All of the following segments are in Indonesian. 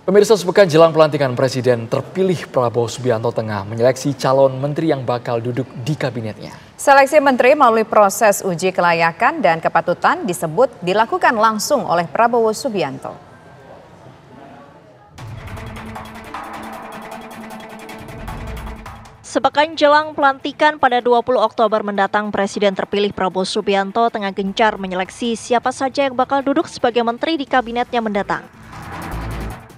Pemirsa, sepekan jelang pelantikan Presiden terpilih Prabowo Subianto tengah menyeleksi calon menteri yang bakal duduk di kabinetnya. Seleksi menteri melalui proses uji kelayakan dan kepatutan disebut dilakukan langsung oleh Prabowo Subianto. Sepekan jelang pelantikan pada 20 Oktober mendatang, Presiden terpilih Prabowo Subianto tengah gencar menyeleksi siapa saja yang bakal duduk sebagai menteri di kabinetnya mendatang.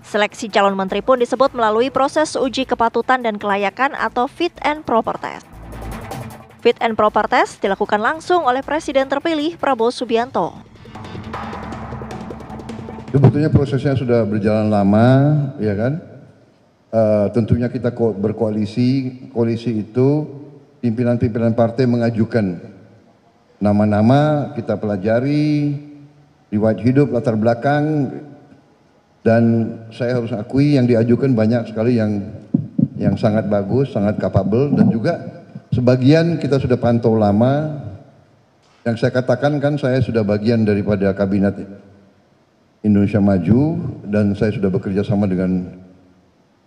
Seleksi calon menteri pun disebut melalui proses uji kepatutan dan kelayakan atau fit and proper test. Fit and proper test dilakukan langsung oleh Presiden terpilih Prabowo Subianto. Sebetulnya prosesnya sudah berjalan lama, ya kan? Tentunya kita koalisi itu pimpinan-pimpinan partai mengajukan nama-nama, kita pelajari riwayat hidup, latar belakang, dan saya harus akui yang diajukan banyak sekali yang sangat bagus, sangat capable, dan juga sebagian kita sudah pantau lama. Yang saya katakan kan saya sudah bagian daripada kabinet Indonesia Maju dan saya sudah bekerja sama dengan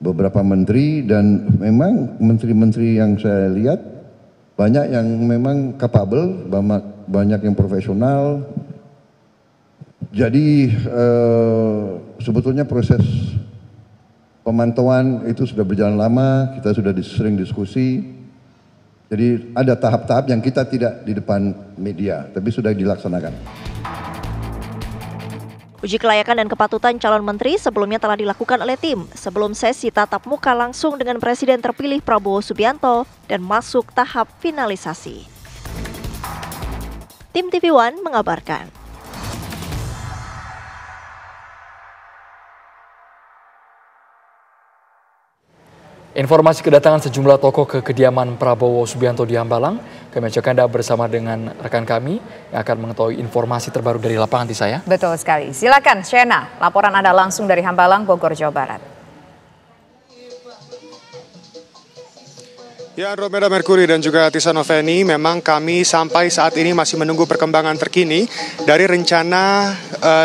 beberapa menteri, dan memang menteri-menteri yang saya lihat banyak yang memang capable, banyak yang profesional. Jadi sebetulnya proses pemantauan itu sudah berjalan lama, kita sudah sering diskusi. Jadi ada tahap-tahap yang kita tidak di depan media, tapi sudah dilaksanakan. Uji kelayakan dan kepatutan calon menteri sebelumnya telah dilakukan oleh tim sebelum sesi tatap muka langsung dengan Presiden terpilih Prabowo Subianto dan masuk tahap finalisasi. Tim TV One mengabarkan. Informasi kedatangan sejumlah tokoh ke kediaman Prabowo Subianto di Hambalang. Kami ajak Anda bersama dengan rekan kami yang akan mengetahui informasi terbaru dari lapangan di saya. Betul sekali. Silakan Shena, laporan Anda langsung dari Hambalang, Bogor, Jawa Barat. Ya, Andromeda Mercury dan juga Tisa Noveni, memang kami sampai saat ini masih menunggu perkembangan terkini dari rencana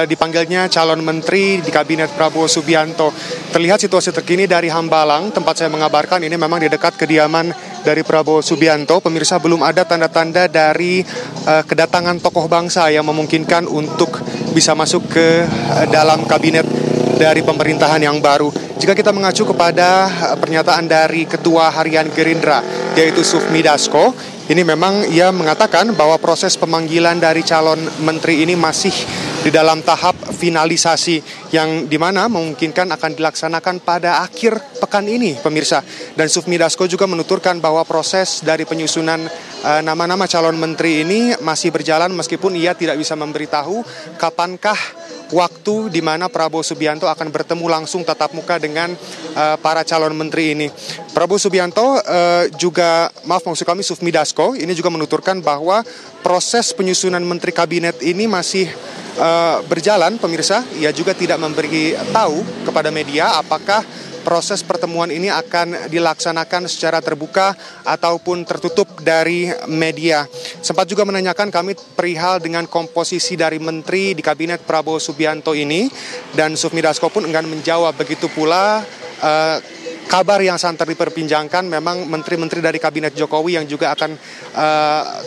dipanggilnya calon menteri di kabinet Prabowo Subianto. Terlihat situasi terkini dari Hambalang, tempat saya mengabarkan ini memang di dekat kediaman dari Prabowo Subianto. Pemirsa, belum ada tanda-tanda dari kedatangan tokoh bangsa yang memungkinkan untuk bisa masuk ke dalam kabinet dari pemerintahan yang baru. Jika kita mengacu kepada pernyataan dari Ketua Harian Gerindra, yaitu Sufmi Dasko, ini memang ia mengatakan bahwa proses pemanggilan dari calon menteri ini masih di dalam tahap finalisasi yang dimana memungkinkan akan dilaksanakan pada akhir pekan ini, pemirsa. Dan Sufmi Dasko juga menuturkan bahwa proses dari penyusunan nama-nama calon menteri ini masih berjalan meskipun ia tidak bisa memberitahu kapankah waktu di mana Prabowo Subianto akan bertemu langsung tatap muka dengan para calon menteri ini. Prabowo Subianto Sufmi Dasko ini juga menuturkan bahwa proses penyusunan menteri kabinet ini masih berjalan, pemirsa. Ia juga tidak memberi tahu kepada media apakah proses pertemuan ini akan dilaksanakan secara terbuka ataupun tertutup dari media. Sempat juga menanyakan kami perihal dengan komposisi dari menteri di kabinet Prabowo Subianto ini, dan Sufmi Dasko pun enggan menjawab. Begitu pula kabar yang santer diperbincangkan memang menteri-menteri dari kabinet Jokowi yang juga akan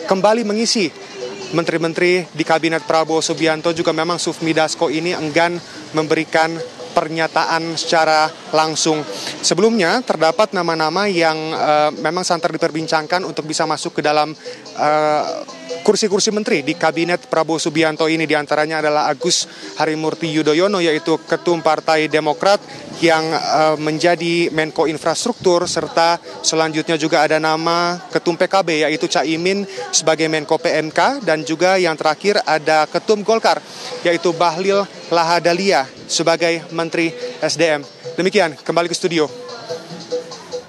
kembali mengisi menteri-menteri di kabinet Prabowo Subianto juga memang Sufmi Dasko ini enggan memberikan pernyataan secara langsung. Sebelumnya terdapat nama-nama yang memang santer diperbincangkan untuk bisa masuk ke dalam kursi-kursi menteri di kabinet Prabowo Subianto ini. Diantaranya adalah Agus Harimurti Yudhoyono, yaitu Ketum Partai Demokrat yang menjadi Menko Infrastruktur, serta selanjutnya juga ada nama Ketum PKB yaitu Caimin sebagai Menko PMK, dan juga yang terakhir ada Ketum Golkar yaitu Bahlil Lahadalia sebagai Menteri SDM. Demikian, kembali ke studio.